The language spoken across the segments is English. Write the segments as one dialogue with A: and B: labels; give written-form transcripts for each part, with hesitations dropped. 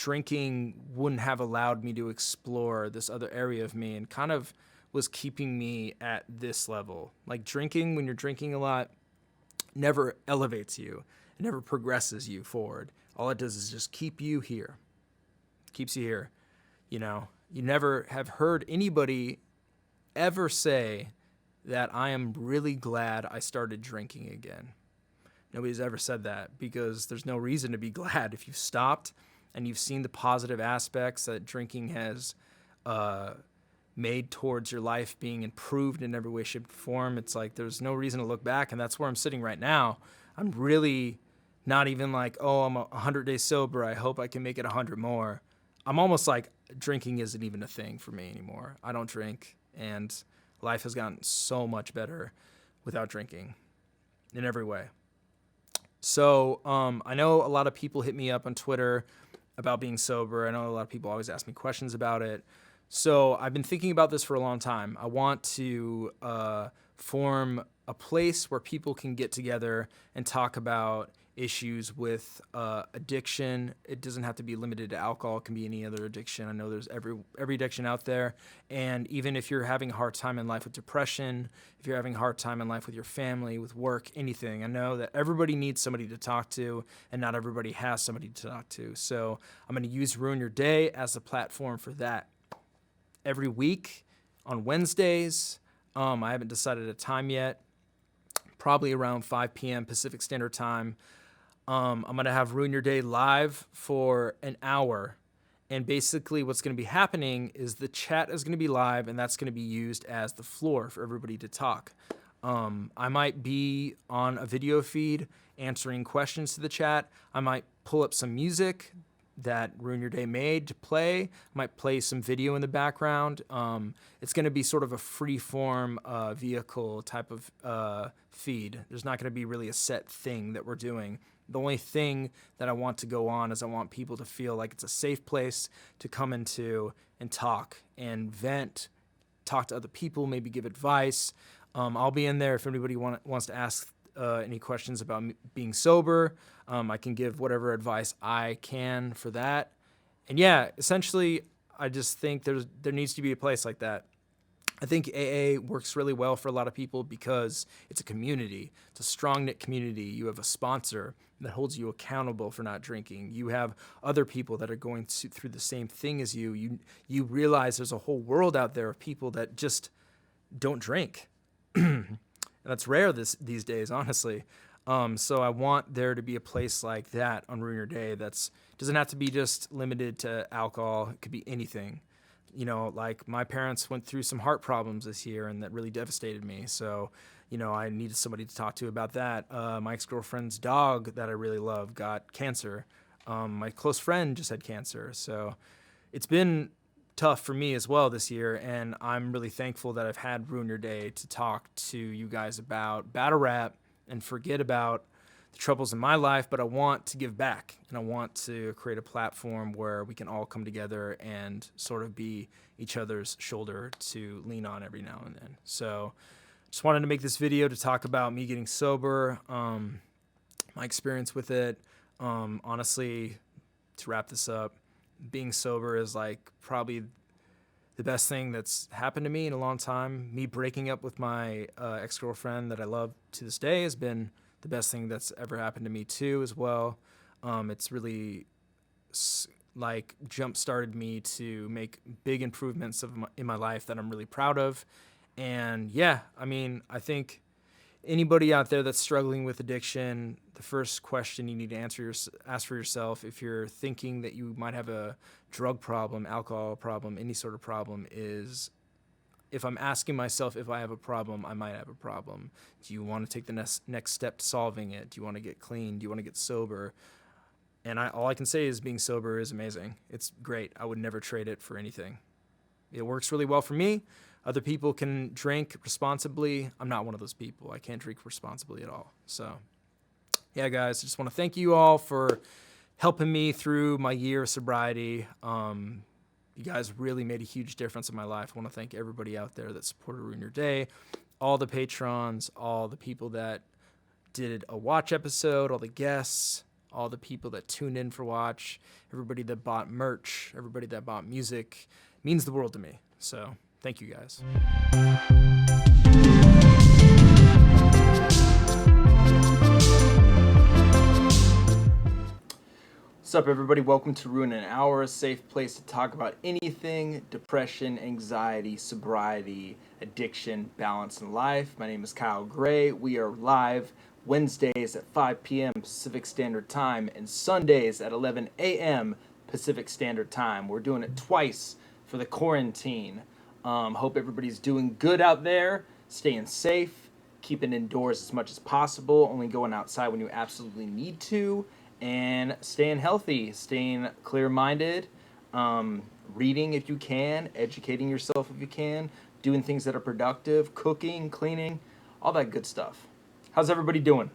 A: drinking wouldn't have allowed me to explore this other area of me and kind of was keeping me at this level. Like drinking, when you're drinking a lot, never elevates you. It never progresses you forward. All it does is just keep you here. Keeps you here. You know, you never have heard anybody ever say that I am really glad I started drinking again. Nobody's ever said that because there's no reason to be glad if you've stopped and you've seen the positive aspects that drinking has made towards your life being improved in every way, shape, or form. It's like there's no reason to look back, and that's where I'm sitting right now. I'm really not even like, oh, I'm 100 days sober. I hope I can make it 100 more. I'm almost like drinking isn't even a thing for me anymore. I don't drink, and life has gotten so much better without drinking in every way. So I know a lot of people hit me up on Twitter about being sober. I know a lot of people always ask me questions about it. So I've been thinking about this for a long time. I want to form a place where people can get together and talk about issues with addiction. It doesn't have to be limited to alcohol. It can be any other addiction. I know there's every addiction out there. And even if you're having a hard time in life with depression, if you're having a hard time in life with your family, with work, anything, I know that everybody needs somebody to talk to, and not everybody has somebody to talk to. So I'm going to use Ruin Your Day as a platform for that. Every week on Wednesdays, I haven't decided a time yet, probably around 5 p.m. Pacific Standard Time. I'm going to have Ruin Your Day live for an hour. And basically what's going to be happening is the chat is going to be live, and that's going to be used as the floor for everybody to talk. I might be on a video feed answering questions to the chat. I might pull up some music that Ruin Your Day made to play. I might play some video in the background. It's going to be sort of a free-form vehicle type of feed. There's not going to be really a set thing that we're doing. The only thing that I want to go on is I want people to feel like it's a safe place to come into and talk and vent, talk to other people, maybe give advice. I'll be in there if anybody wants to ask any questions about being sober. I can give whatever advice I can for that. And yeah, essentially, I just think there needs to be a place like that. I think AA works really well for a lot of people because it's a community. It's a strong-knit community. You have a sponsor that holds you accountable for not drinking. You have other people that are going through the same thing as you. You realize there's a whole world out there of people that just don't drink. And that's rare these days, honestly. So I want there to be a place like that on Ruin Your Day that's doesn't have to be just limited to alcohol. It could be anything. You know, like my parents went through some heart problems this year, and that really devastated me. So, you know, I needed somebody to talk to about that. My ex-girlfriend's dog that I really love got cancer. My close friend just had cancer. So it's been tough for me as well this year, and I'm really thankful that I've had Ruin Your Day to talk to you guys about battle rap and forget about the troubles in my life, but I want to give back, and I want to create a platform where we can all come together and sort of be each other's shoulder to lean on every now and then. So just wanted to make this video to talk about me getting sober, my experience with it. Honestly, to wrap this up, being sober is like probably the best thing that's happened to me in a long time. Me breaking up with my ex-girlfriend that I love to this day has been the best thing that's ever happened to me too as well. It's really like jump-started me to make big improvements in my life that I'm really proud of. And yeah, I mean, I think anybody out there that's struggling with addiction, the first question you need to ask for yourself, if you're thinking that you might have a drug problem, alcohol problem, any sort of problem, is if I'm asking myself if I have a problem, I might have a problem. Do you want to take the next step to solving it? Do you want to get clean? Do you want to get sober? And all I can say is being sober is amazing. It's great. I would never trade it for anything. It works really well for me. Other people can drink responsibly. I'm not one of those people. I can't drink responsibly at all. So, yeah, guys, I just want to thank you all for helping me through my year of sobriety. You guys really made a huge difference in my life. I want to thank everybody out there that supported Ruin Your Day, all the patrons, all the people that did a watch episode, all the guests, all the people that tuned in for watch, everybody that bought merch, everybody that bought music. It means the world to me. So thank you guys. What's up, everybody? Welcome to Ruin an Hour, a safe place to talk about anything depression, anxiety, sobriety, addiction, balance in life. My name is Kyle Gray. We are live Wednesdays at 5 p.m. Pacific Standard Time and Sundays at 11 a.m. Pacific Standard Time. We're doing it twice for the quarantine. Hope everybody's doing good out there, staying safe, keeping indoors as much as possible, only going outside when you absolutely need to, and staying healthy, staying clear-minded, reading if you can, educating yourself if you can, doing things that are productive, cooking, cleaning, all that good stuff. How's everybody doing?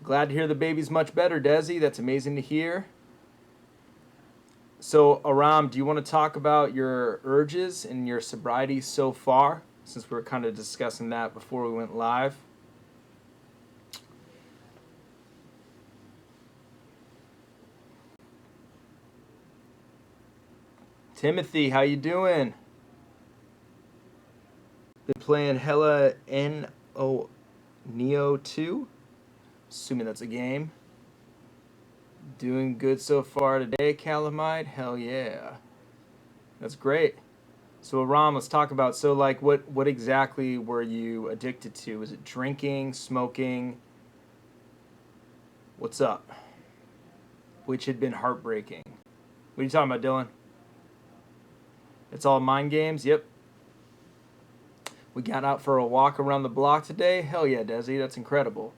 A: Glad to hear the baby's much better, Desi. That's amazing to hear. So, Aram, do you want to talk about your urges and your sobriety so far, since we were kind of discussing that before we went live? Timothy, how you doing? Been playing hella Neo 2. Assuming that's a game. Doing good so far today, Calamite? Hell yeah. That's great. So Aram, let's talk about, so like what exactly were you addicted to? Was it drinking, smoking? What's up? Which had been heartbreaking. What are you talking about, Dylan? It's all mind games? Yep. We got out for a walk around the block today? Hell yeah, Desi, that's incredible.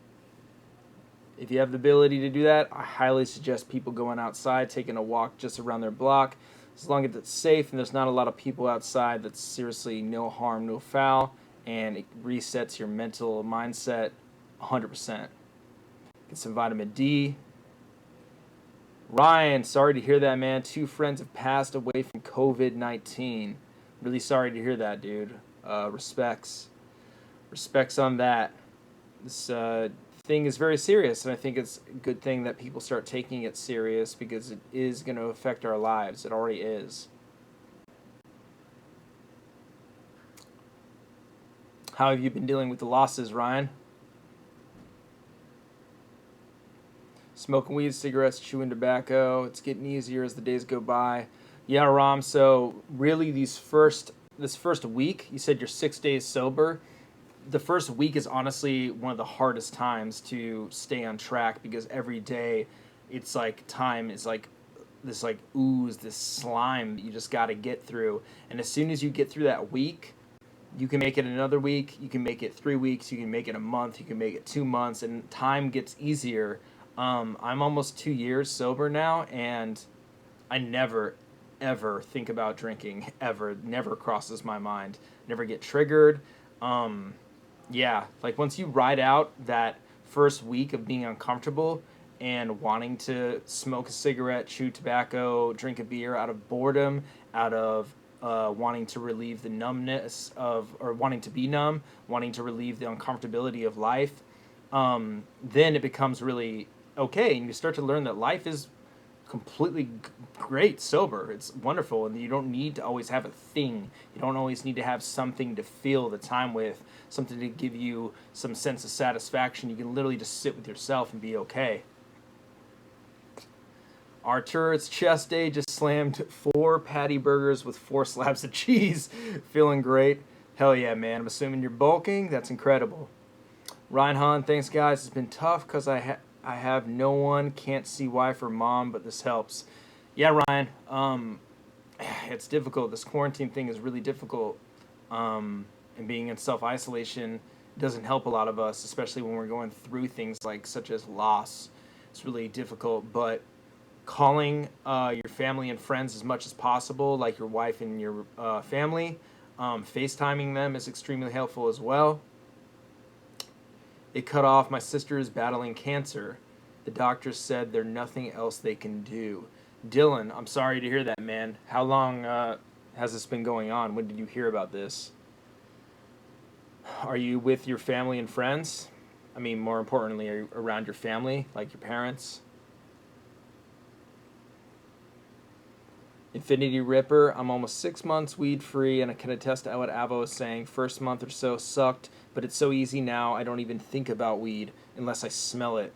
A: If you have the ability to do that, I highly suggest people going outside, taking a walk just around their block. As long as it's safe and there's not a lot of people outside, that's seriously no harm, no foul, and it resets your mental mindset 100%. Get some vitamin D. Ryan, sorry to hear that, man. 2 friends have passed away from COVID-19. Really sorry to hear that, dude. Respects on that. This thing is very serious, and I think it's a good thing that people start taking it serious because it is going to affect our lives. It already is. How have you been dealing with the losses, Ryan? Smoking weed, cigarettes, chewing tobacco. It's getting easier as the days go by. Yeah, Ram, so really this first week, you said you're 6 days sober. The first week is honestly one of the hardest times to stay on track because every day it's like time is like this like ooze, this slime that you just got to get through. And as soon as you get through that week, you can make it another week, you can make it 3 weeks, you can make it a month, you can make it 2 months, and time gets easier. I'm almost 2 years sober now, and I never, ever think about drinking, ever. Never crosses my mind. Never get triggered. Yeah, like once you ride out that first week of being uncomfortable and wanting to smoke a cigarette, chew tobacco, drink a beer out of boredom, out of wanting to relieve the numbness of, or wanting to be numb, wanting to relieve the uncomfortability of life, then it becomes really okay, and you start to learn that life is completely great sober. It's wonderful, and you don't need to always have a thing. You don't always need to have something to fill the time with, something to give you some sense of satisfaction. You can literally just sit with yourself and be okay. Artur, it's chest day. Just slammed 4 patty burgers with 4 slabs of cheese. Feeling great. Hell yeah, man. I'm assuming you're bulking. That's incredible. Ryan Hahn, thanks, guys. It's been tough because I have no one, can't see wife or mom, but this helps. Yeah, Ryan, it's difficult. This quarantine thing is really difficult, and being in self-isolation doesn't help a lot of us, especially when we're going through things like such as loss. It's really difficult, but calling your family and friends as much as possible, like your wife and your family, FaceTiming them is extremely helpful as well. It cut off. My sister is battling cancer. The doctors said there's nothing else they can do. Dylan, I'm sorry to hear that, man. How long has this been going on? When did you hear about this? Are you with your family and friends? I mean, more importantly, are you around your family, like your parents? Infinity Ripper, I'm almost 6 months weed free, and I can attest to what Avo was saying. First month or so sucked, but it's so easy now. I don't even think about weed unless I smell it.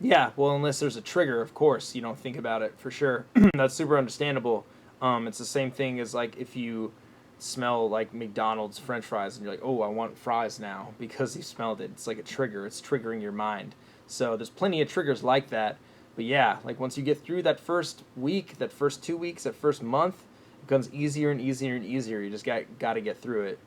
A: Yeah, well, unless there's a trigger, of course, you don't think about it for sure. That's super understandable. It's the same thing as like if you smell like McDonald's French fries and you're like, oh, I want fries now because you smelled it. It's like a trigger. It's triggering your mind. So there's plenty of triggers like that. But yeah, like once you get through that first week, that first 2 weeks, that first month, it becomes easier and easier and easier. You just got to get through it.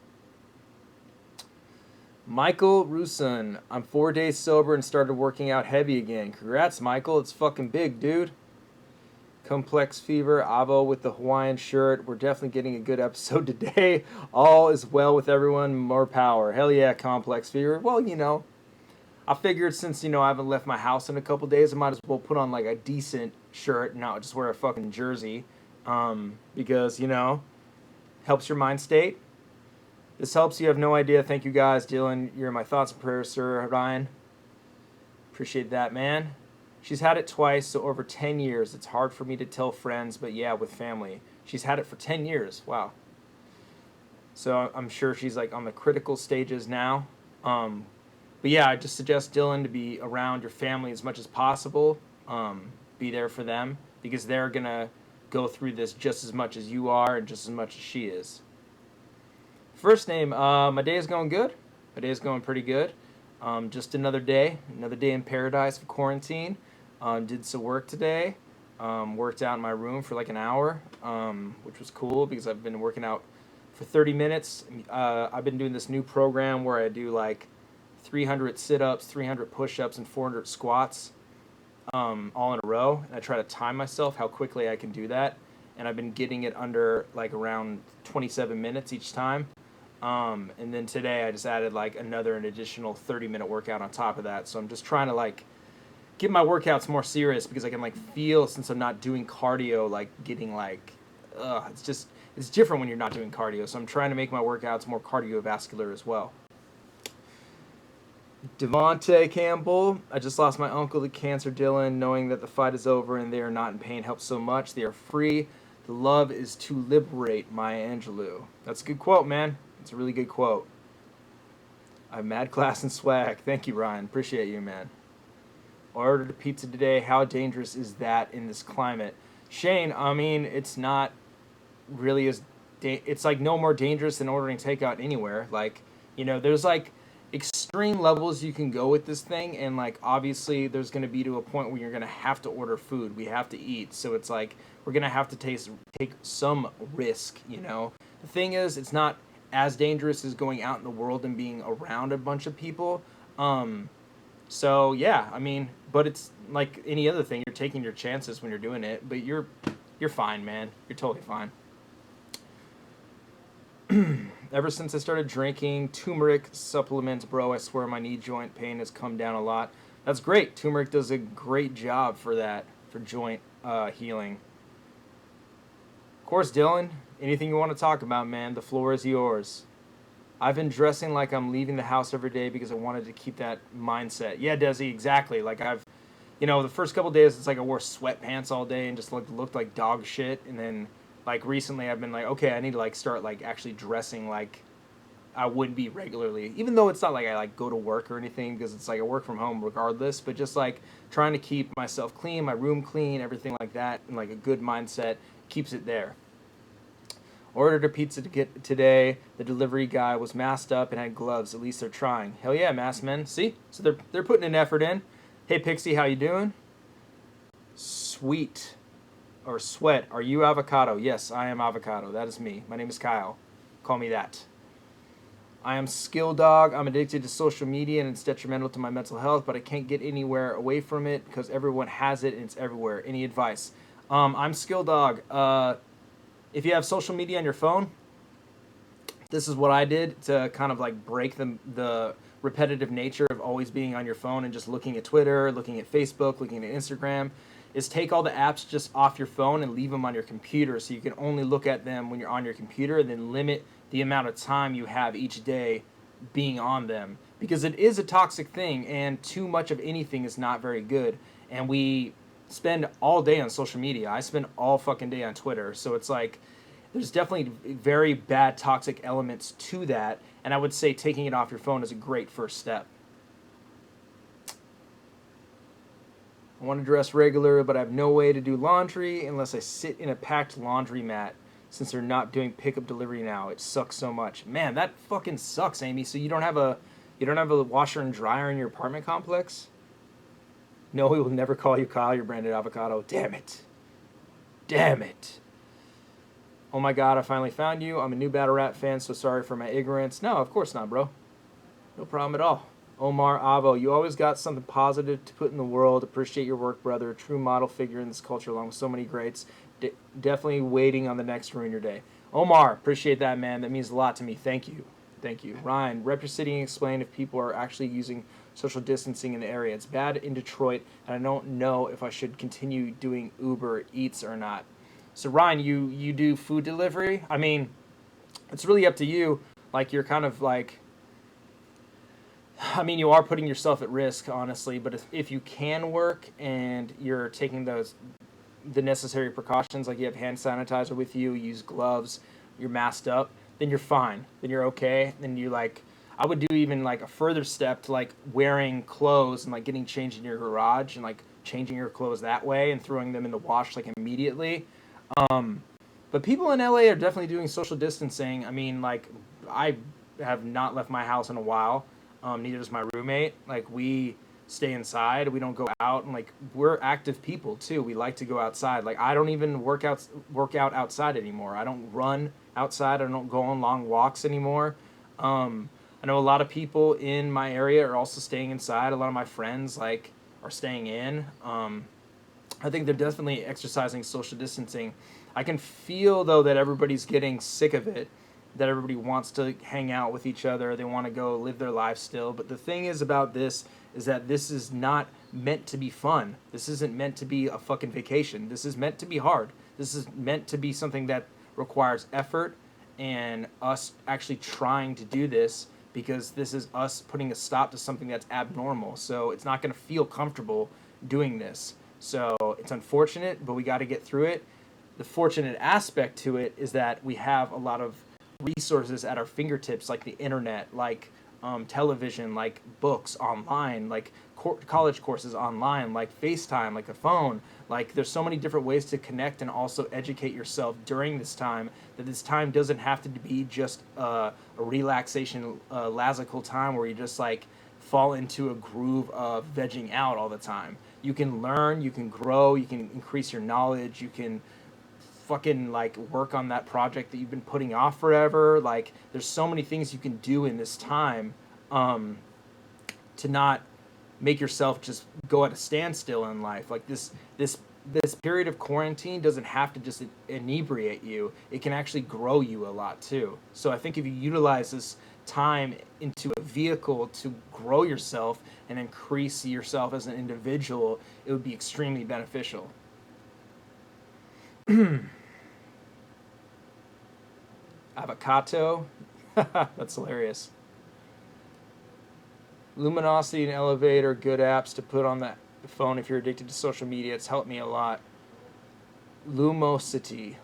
A: Michael Rusin, I'm 4 days sober and started working out heavy again. Congrats, Michael. It's fucking big, dude. Complex Fever, Avo with the Hawaiian shirt. We're definitely getting a good episode today. All is well with everyone. More power. Hell yeah, Complex Fever. Well, I figured since, I haven't left my house in a couple days, I might as well put on like a decent shirt and not just wear a fucking jersey. Because, helps your mind state. This helps. You have no idea. Thank you guys. Dylan, you're in my thoughts and prayers, sir. Ryan, appreciate that, man. She's had it twice, so over 10 years. It's hard for me to tell friends, but yeah, with family. She's had it for 10 years. Wow. So I'm sure she's like on the critical stages now. But yeah, I just suggest Dylan to be around your family as much as possible. Be there for them because they're going to go through this just as much as you are and just as much as she is. First name, my day is going good. My day is going pretty good. Just another day in paradise for quarantine. Did some work today. Worked out in my room for like an hour, which was cool because I've been working out for 30 minutes. I've been doing this new program where I do like 300 sit-ups, 300 push-ups, and 400 squats all in a row. And I try to time myself how quickly I can do that. And I've been getting it under like around 27 minutes each time. And then today I just added like an additional 30-minute workout on top of that. So I'm just trying to like get my workouts more serious because I can like feel, since I'm not doing cardio, like getting like, it's different when you're not doing cardio. So I'm trying to make my workouts more cardiovascular as well. Devontae Campbell, I just lost my uncle to cancer, Dylan. Knowing that the fight is over and they are not in pain helps so much. They are free. The love is to liberate, Maya Angelou. That's a good quote, man. It's a really good quote. I have mad class and swag. Thank you, Ryan. Appreciate you, man. Ordered a pizza today. How dangerous is that in this climate? Shane, I mean, it's not really as... it's like no more dangerous than ordering takeout anywhere. Like, there's like extreme levels you can go with this thing, and like obviously there's going to be to a point where you're going to have to order food. We have to eat, so it's like we're going to have to take some risk. The thing is, it's not as dangerous as going out in the world and being around a bunch of people. So yeah, I mean, but it's like any other thing. You're taking your chances when you're doing it, but you're fine, man. You're totally fine. Ever since I started drinking turmeric supplements, bro, I swear my knee joint pain has come down a lot. That's great. Turmeric does a great job for that, for joint healing. Of course, Dylan, anything you want to talk about, man, the floor is yours. I've been dressing like I'm leaving the house every day because I wanted to keep that mindset. Yeah, Desi, exactly. Like the first couple days, it's like I wore sweatpants all day and just looked like dog shit, and then like recently I've been like, okay, I need to like start like actually dressing like I would be regularly, even though it's not like I like go to work or anything because it's like I work from home regardless, but just like trying to keep myself clean, my room clean, everything like that, and like a good mindset keeps it there. Ordered a pizza to get today. The delivery guy was masked up and had gloves. At least they're trying. Hell yeah, masked men. See? So they're putting an effort in. Hey Pixie, how you doing? Sweet. Or Sweat, are you Avocado? Yes, I am Avocado. That is me. My name is Kyle. Call me that. I am Skill Dog. I'm addicted to social media and it's detrimental to my mental health, but I can't get anywhere away from it because everyone has it and it's everywhere. Any advice? I'm Skill Dog. If you have social media on your phone, this is what I did to kind of like break the repetitive nature of always being on your phone and just looking at Twitter, looking at Facebook, looking at Instagram. Is take all the apps just off your phone and leave them on your computer so you can only look at them when you're on your computer, and then limit the amount of time you have each day being on them. because it is a toxic thing, and too much of anything is not very good. And we spend all day on social media. I spend all fucking day on Twitter. So it's like there's definitely very bad toxic elements to that, and I would say taking it off your phone is a great first step. I want to dress regular, but I have no way to do laundry unless I sit in a packed laundromat since they're not doing pickup delivery now. It sucks so much. Man, that fucking sucks, Amy. So you don't have a washer and dryer in your apartment complex? No, we will never call you Kyle. You're branded Avocado. Damn it. Damn it. Oh my God, I finally found you. I'm a new battle rap fan, so sorry for my ignorance. No, of course not, bro. No problem at all. Omar Avo, you always got something positive to put in the world. Appreciate your work, brother. A true model figure in this culture along with so many greats. Definitely waiting on the next ruin your day. Omar, appreciate that, man. That means a lot to me. Thank you. Thank you. Ryan, rep your city and explain if people are actually using social distancing in the area. It's bad in Detroit, and I don't know if I should continue doing Uber Eats or not. So, Ryan, you do food delivery? I mean, it's really up to you. Like, you're kind of like... I mean, you are putting yourself at risk, honestly, but if you can work and you're taking the necessary precautions, like you have hand sanitizer with you, use gloves, you're masked up, then you're fine. Then you're okay. Then you I would do even like a further step to like wearing clothes and like getting changed in your garage and like changing your clothes that way and throwing them in the wash like immediately. But people in LA are definitely doing social distancing. I mean, like I have not left my house in a while. Neither does my roommate. Like, we stay inside. We don't go out. And, like, we're active people, too. We like to go outside. Like, I don't even work out outside anymore. I don't run outside. I don't go on long walks anymore. I know a lot of people in my area are also staying inside. A lot of my friends, like, are staying in. I think they're definitely exercising social distancing. I can feel, though, that everybody's getting sick of it. That everybody wants to hang out with each other. They want to go live their life still. But the thing is about this is that this is not meant to be fun. This isn't meant to be a fucking vacation. This is meant to be hard. This is meant to be something that requires effort and us actually trying to do this because this is us putting a stop to something that's abnormal. So it's not going to feel comfortable doing this. So it's unfortunate, but we got to get through it. The fortunate aspect to it is that we have a lot of resources at our fingertips, like the internet, like television, like books online, like college courses online, like FaceTime, like a phone. Like there's so many different ways to connect and also educate yourself during this time, that this time doesn't have to be just a relaxation, lazical time where you just like fall into a groove of vegging out all the time. You can learn, you can grow, you can increase your knowledge, you can fucking like work on that project that you've been putting off forever. Like there's so many things you can do in this time to not make yourself just go at a standstill in life. Like this period of quarantine doesn't have to just inebriate you. It can actually grow you a lot too. So I think if you utilize this time into a vehicle to grow yourself and increase yourself as an individual, it would be extremely beneficial. Avocado. That's hilarious. Luminosity and Elevate are good apps to put on the phone if you're addicted to social media. It's helped me a lot. Lumosity,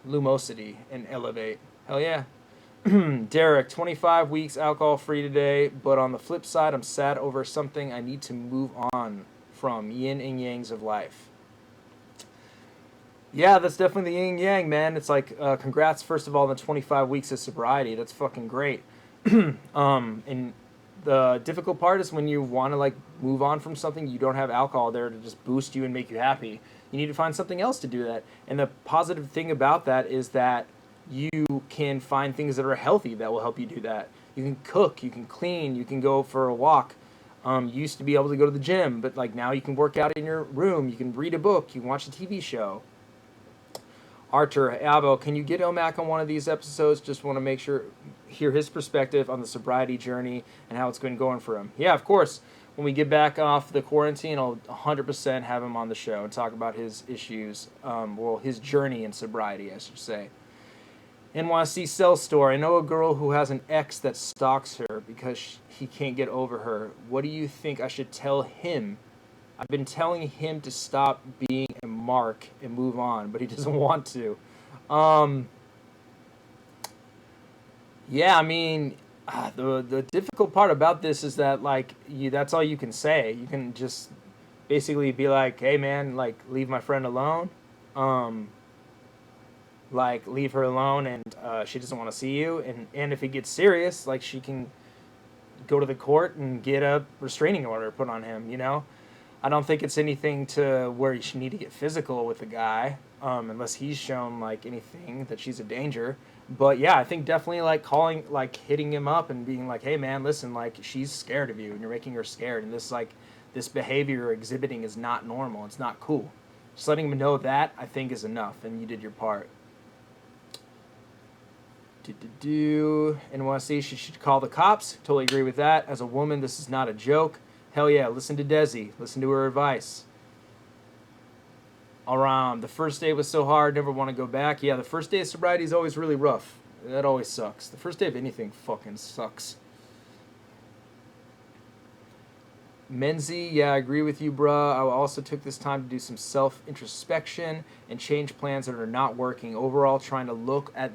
A: and Elevate. Hell yeah. Derek, 25 weeks alcohol free today, but on the flip side, I'm sad over something I need to move on from. Yin and yangs of life. Yeah, that's definitely the yin and yang, man. It's like, congrats, first of all, on the 25 weeks of sobriety. That's fucking great. And the difficult part is when you want to, like, move on from something, you don't have alcohol there to just boost you and make you happy. You need to find something else to do that. And the positive thing about that is that you can find things that are healthy that will help you do that. You can cook, you can clean, you can go for a walk. You used to be able to go to the gym, but, like, now you can work out in your room. You can read a book. You can watch a TV show. Archer, Avo, can you get Omac on one of these episodes? Just want to make sure, hear his perspective on the sobriety journey and how it's been going for him. Yeah, of course. When we get back off the quarantine, I'll 100% have him on the show and talk about his issues, his journey in sobriety, I should say. NYC Cell Store. I know a girl who has an ex that stalks her because he can't get over her. What do you think I should tell him? I've been telling him to stop being a mark and move on, but he doesn't want to. Um, yeah, I mean, the difficult part about this is that like that's all you can say. You can just basically be like, "Hey, man, like leave my friend alone." Um, like leave her alone, and she doesn't want to see you. And if it gets serious, like she can go to the court and get a restraining order put on him. You know, I don't think it's anything to where you should need to get physical with the guy, unless he's shown like anything that she's a danger. But yeah, I think definitely like calling, like hitting him up and being like, "Hey man, listen, like she's scared of you, and you're making her scared, and this behavior you're exhibiting is not normal. It's not cool." Just letting him know that I think is enough, and you did your part. NYC, she should call the cops. Totally agree with that. As a woman, this is not a joke. Hell yeah, listen to Desi. Listen to her advice. Aram, the first day was so hard, never want to go back. Yeah, the first day of sobriety is always really rough. That always sucks. The first day of anything fucking sucks. Menzie, yeah, I agree with you, bruh. I also took this time to do some self-introspection and change plans that are not working. Overall, trying to look at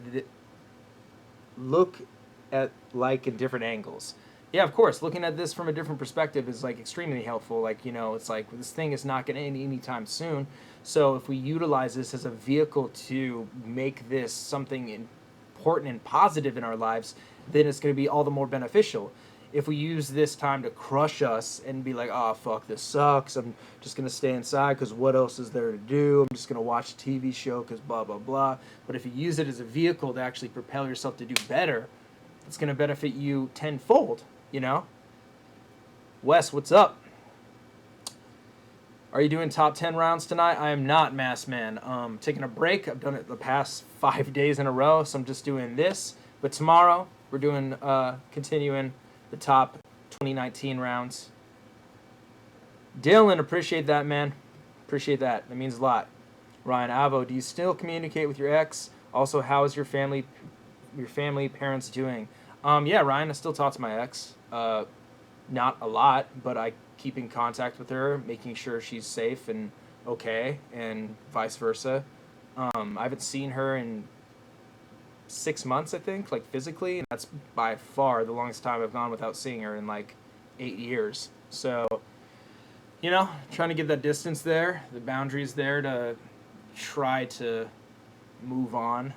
A: like in different angles. Yeah, of course, looking at this from a different perspective is like extremely helpful. Like, you know, it's like this thing is not going to end anytime soon. So if we utilize this as a vehicle to make this something important and positive in our lives, then it's going to be all the more beneficial. If we use this time to crush us and be like, oh, fuck, this sucks. I'm just going to stay inside because what else is there to do? I'm just going to watch a TV show because blah, blah, blah. But if you use it as a vehicle to actually propel yourself to do better, it's going to benefit you tenfold, you know? Wes, what's up? Are you doing top 10 rounds tonight? I am not, Mass Man. Taking a break. I've done it the past 5 days in a row, so I'm just doing this. But tomorrow, we're doing, continuing the top 2019 rounds. Dylan, appreciate that, man. Appreciate that. That means a lot. Ryan Avo, do you still communicate with your ex? Also, how is your family parents doing? Yeah, Ryan, I still talk to my ex. Not a lot, but I keep in contact with her, making sure she's safe and okay, and vice versa. I haven't seen her in 6 months, I think, like physically, and that's by far the longest time I've gone without seeing her in like 8 years. So, you know, trying to get that distance there, the boundaries there to try to move on.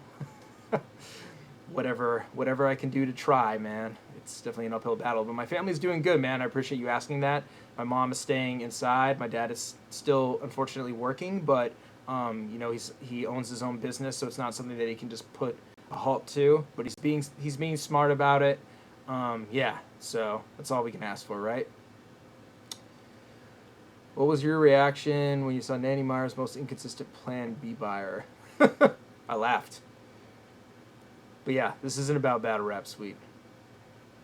A: whatever I can do to try, man. It's definitely an uphill battle, but my family's doing good, man. I appreciate you asking that. My mom is staying inside. My dad is still unfortunately working, but you know, he owns his own business, so it's not something that he can just put a halt to. But he's being smart about it. Yeah, so that's all we can ask for, right? What was your reaction when you saw Nanny Meyer's most inconsistent Plan B buyer? I laughed. But yeah, this isn't about battle rap, sweet.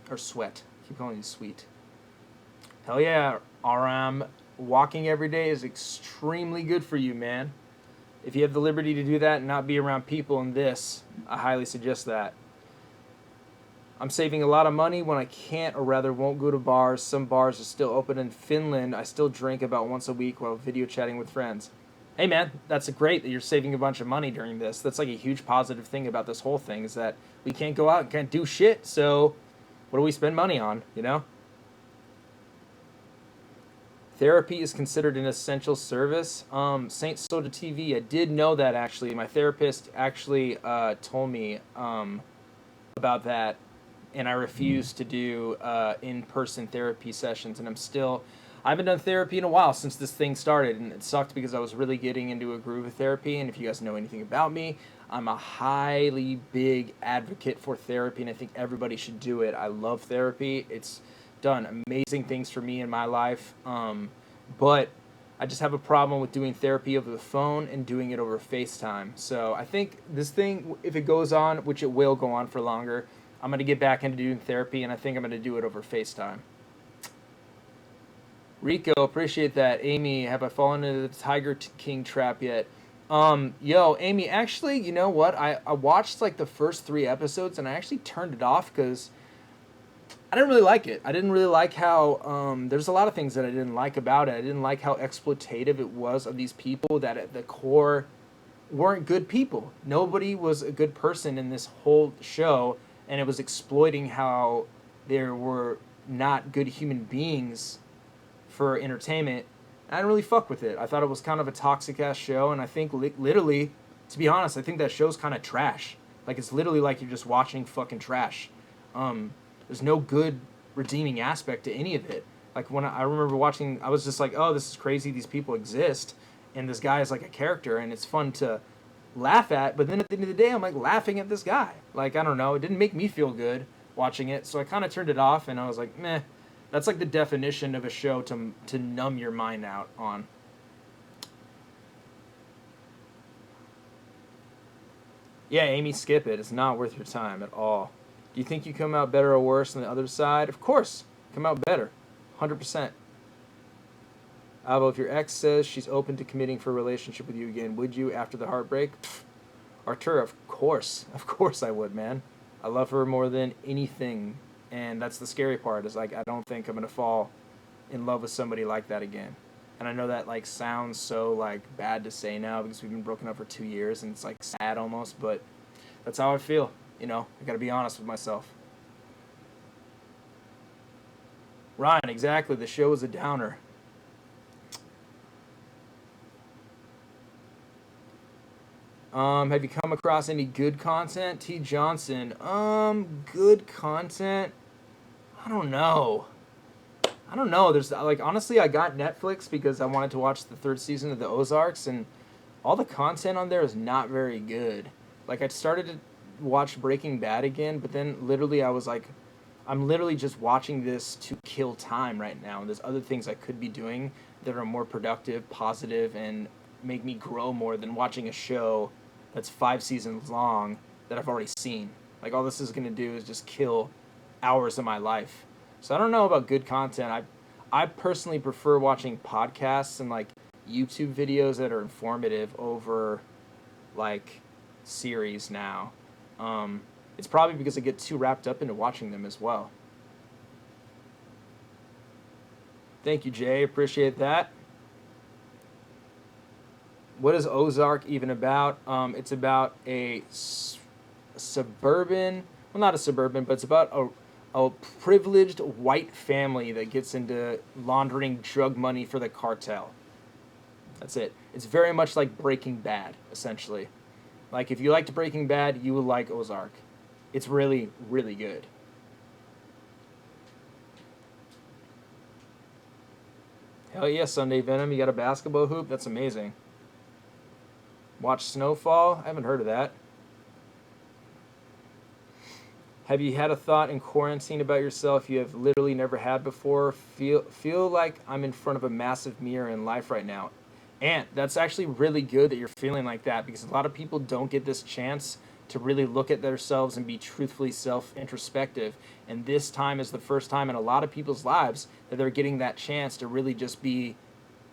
A: Or sweat. I keep calling you sweet. Hell yeah, RM. Walking every day is extremely good for you, man. If you have the liberty to do that and not be around people in this, I highly suggest that. I'm saving a lot of money when I can't, or rather won't go to bars. Some bars are still open in Finland. I still drink about once a week while video chatting with friends. Hey man, that's great that you're saving a bunch of money during this. That's like a huge positive thing about this whole thing, is that we can't go out and can't do shit, so what do we spend money on, you know? Therapy is considered an essential service. Saint Soda TV, I did know that actually. My therapist actually told me about that, and I refused to do in-person therapy sessions, and I haven't done therapy in a while since this thing started, and it sucked because I was really getting into a groove of therapy, and if you guys know anything about me, I'm a highly big advocate for therapy, and I think everybody should do it. I love therapy. It's done amazing things for me in my life, but I just have a problem with doing therapy over the phone and doing it over FaceTime. So I think this thing, if it goes on, which it will go on for longer, I'm going to get back into doing therapy, and I think I'm going to do it over FaceTime. Rico, appreciate that. Amy, have I fallen into the Tiger King trap yet? Yo, Amy, actually, you know what? I watched like the first 3 episodes and I actually turned it off because I didn't really like it. I didn't really like how there's a lot of things that I didn't like about it. I didn't like how exploitative it was of these people that at the core weren't good people. Nobody was a good person in this whole show, and it was exploiting how there were not good human beings for entertainment. I didn't really fuck with it. I thought it was kind of a toxic ass show, and I think literally, to be honest, I think that show's kind of trash. Like it's literally like you're just watching fucking trash. There's no good redeeming aspect to any of it. Like when I remember watching, I was just like, oh, this is crazy. These people exist, and this guy is like a character, and it's fun to laugh at. But then at the end of the day, I'm like laughing at this guy. Like I don't know, it didn't make me feel good watching it, so I kind of turned it off, and I was like, meh. That's like the definition of a show to numb your mind out on. Yeah, Amy, skip it. It's not worth your time at all. Do you think you come out better or worse than the other side? Of course, come out better, 100%. Avo, if your ex says she's open to committing for a relationship with you again, would you after the heartbreak? Pfft, Artur, of course I would, man. I love her more than anything, and that's the scary part. Is like I don't think I'm gonna fall in love with somebody like that again. And I know that like sounds so like bad to say now because we've been broken up for 2 years and it's like sad almost, but that's how I feel. You know, I gotta be honest with myself. Ryan, exactly. The show is a downer. Have you come across any good content? T. Johnson. Good content. I don't know. I don't know. There's like honestly, I got Netflix because I wanted to watch the 3rd season of the Ozarks, and all the content on there is not very good. Like I started to watch Breaking Bad again, but then literally I was like, I'm literally just watching this to kill time right now. And there's other things I could be doing that are more productive, positive, and make me grow more than watching a show that's 5 seasons long that I've already seen. Like all this is gonna do is just kill hours of my life. So I don't know about good content. I personally prefer watching podcasts and like YouTube videos that are informative over like series now. It's probably because I get too wrapped up into watching them as well. Thank you, Jay. Appreciate that. What is Ozark even about? It's about a suburban, well, not a suburban, but it's about a privileged white family that gets into laundering drug money for the cartel. That's it. It's very much like Breaking Bad, essentially. Like, if you liked Breaking Bad, you would like Ozark. It's really, really good. Hell yeah, Sunday Venom. You got a basketball hoop? That's amazing. Watch Snowfall? I haven't heard of that. Have you had a thought in quarantine about yourself you have literally never had before? Feel like I'm in front of a massive mirror in life right now. And that's actually really good that you're feeling like that because a lot of people don't get this chance to really look at themselves and be truthfully self-introspective. And this time is the first time in a lot of people's lives that they're getting that chance to really just be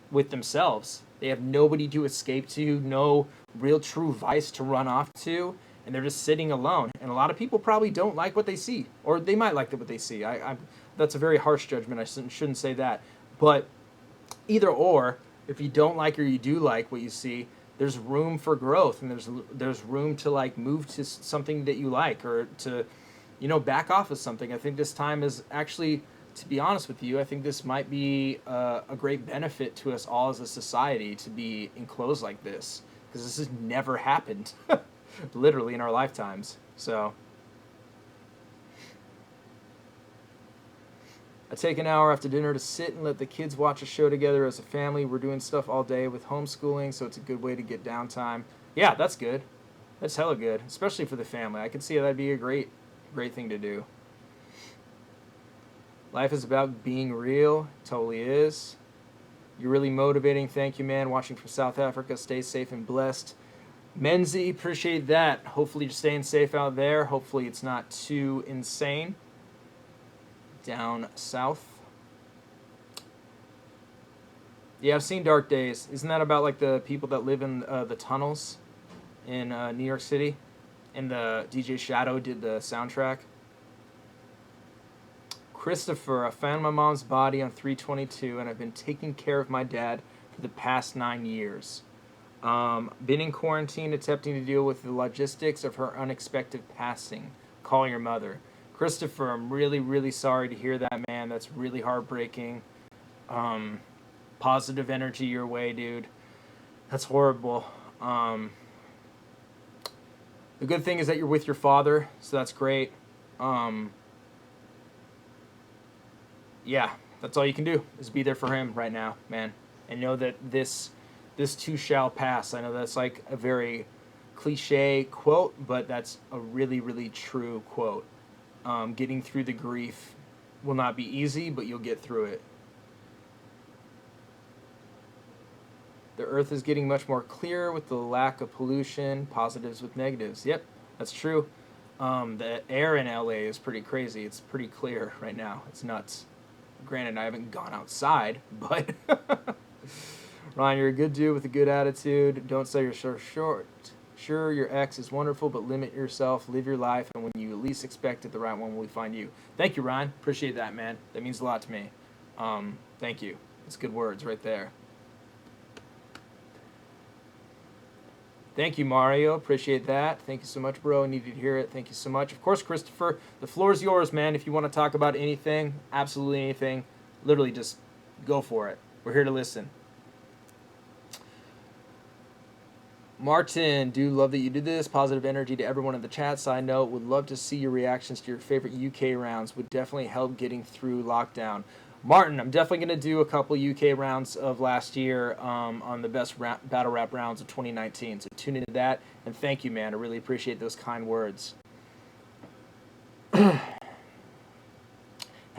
A: with themselves. They have nobody to escape to, no real true vice to run off to, and they're just sitting alone. And a lot of people probably don't like what they see, or they might like what they see. That's a very harsh judgment. I shouldn't say that. But either or, if you don't like or you do like what you see, there's room for growth, and there's room to like move to something that you like or to, back off of something. I think this time is actually, to be honest with you, I think this might be a great benefit to us all as a society to be enclosed like this because this has never happened, literally in our lifetimes. So I take an hour after dinner to sit and let the kids watch a show together as a family. We're doing stuff all day with homeschooling, so it's a good way to get downtime. Yeah, that's good. That's hella good, especially for the family. I could see that'd be a great thing to do. Life is about being real. Totally is. You're really motivating. Thank you, man. Watching from South Africa. Stay safe and blessed. Menzie, appreciate that. Hopefully you're staying safe out there. Hopefully it's not too insane down south. Yeah, I've seen Dark Days. Isn't that about like the people that live in the tunnels in New York City? And the DJ Shadow did the soundtrack. Christopher, I found my mom's body on 322, and I've been taking care of my dad for the past 9 years. Been in quarantine attempting to deal with the logistics of her unexpected passing. Calling her mother. Christopher, I'm really, really sorry to hear that, man. That's really heartbreaking. Positive energy your way, dude. That's horrible. The good thing is that you're with your father, so that's great. Yeah, that's all you can do is be there for him right now, man. And know that this too shall pass. I know that's like a very cliche quote, but that's a really, really true quote. Getting through the grief will not be easy, but you'll get through it. The earth is getting much more clear with the lack of pollution, positives with negatives. Yep, that's true. The air in LA is pretty crazy. It's pretty clear right now. It's nuts. Granted, I haven't gone outside, but Ryan, you're a good dude with a good attitude. Don't sell yourself short. Sure, your ex is wonderful, but limit yourself. Live your life, and when you least expect it, the right one will find you. Thank you, Ryan. Appreciate that, man. That means a lot to me. Thank you. It's good words right there. Thank you, Mario. Appreciate that. Thank you so much, bro. I needed to hear it. Thank you so much. Of course, Christopher, the floor is yours, man. If you want to talk about anything, absolutely anything, literally just go for it. We're here to listen. Martin, do love that you did this. Positive energy to everyone in the chat. Side note, would love to see your reactions to your favorite UK rounds. Would definitely help getting through lockdown. Martin, I'm definitely going to do a couple UK rounds of last year on the best battle rap rounds of 2019. So tune into that. And thank you, man. I really appreciate those kind words. Have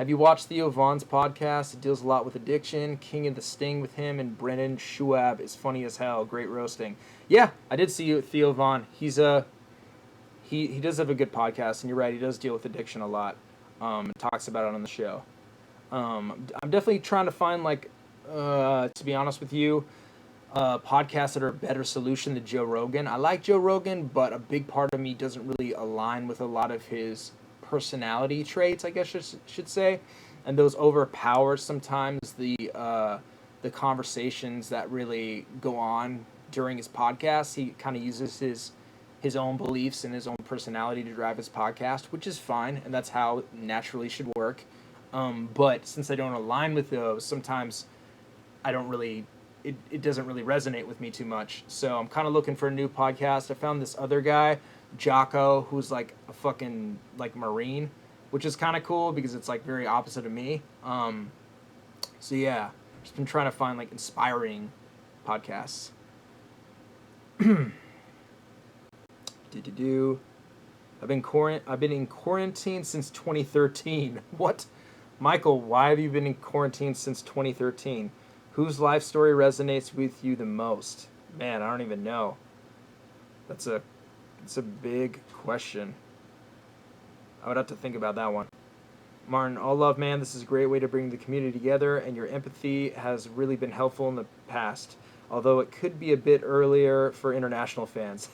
A: you watched Theo Vaughn's podcast? It deals a lot with addiction. King of the Sting with him and Brendan Schwab is funny as hell. Great roasting. Yeah, I did see Theo Vaughn. He's he does have a good podcast, and you're right. He does deal with addiction a lot. Talks about it on the show. I'm definitely trying to find, like, to be honest with you, podcasts that are a better solution than Joe Rogan. I like Joe Rogan, but a big part of me doesn't really align with a lot of his personality traits, I guess I should say, and those overpower sometimes the conversations that really go on during his podcast. He kind of uses his own beliefs and his own personality to drive his podcast, which is fine, and that's how it naturally should work. But since I don't align with those, sometimes I don't really, it doesn't really resonate with me too much. So I'm kind of looking for a new podcast. I found this other guy, Jocko, who's like a fucking like Marine, which is kind of cool because it's like very opposite of me. So yeah, just been trying to find like inspiring podcasts. I've been in quarantine since 2013. What? Michael, why have you been in quarantine since 2013? Whose life story resonates with you the most? Man, I don't even know. That's a big question. I would have to think about that one. Martin, all love, man. This is a great way to bring the community together, and your empathy has really been helpful in the past, although it could be a bit earlier for international fans.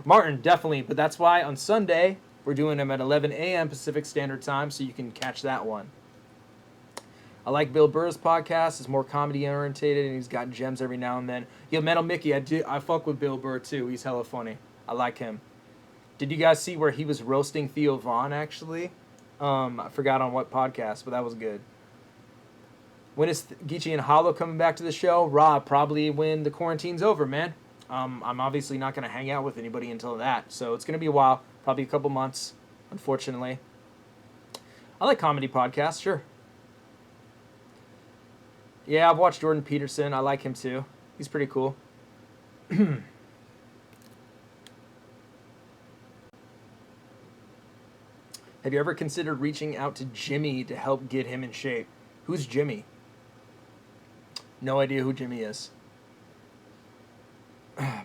A: Martin, definitely, but that's why on Sunday we're doing them at 11 a.m. Pacific Standard Time, so you can catch that one. I like Bill Burr's podcast. It's more comedy orientated, and he's got gems every now and then. Yo, Metal Mickey, I fuck with Bill Burr too. He's hella funny. I like him. Did you guys see where he was roasting Theo Vaughn, actually? I forgot on what podcast, but that was good. When is Geechee and Hollow coming back to the show? Rob, probably when the quarantine's over, man. I'm obviously not going to hang out with anybody until that, so it's going to be a while, probably a couple months, unfortunately. I like comedy podcasts, sure. Yeah, I've watched Jordan Peterson. I like him too. He's pretty cool. Have you ever considered reaching out to Jimmy to help get him in shape? Who's Jimmy? No idea who Jimmy is.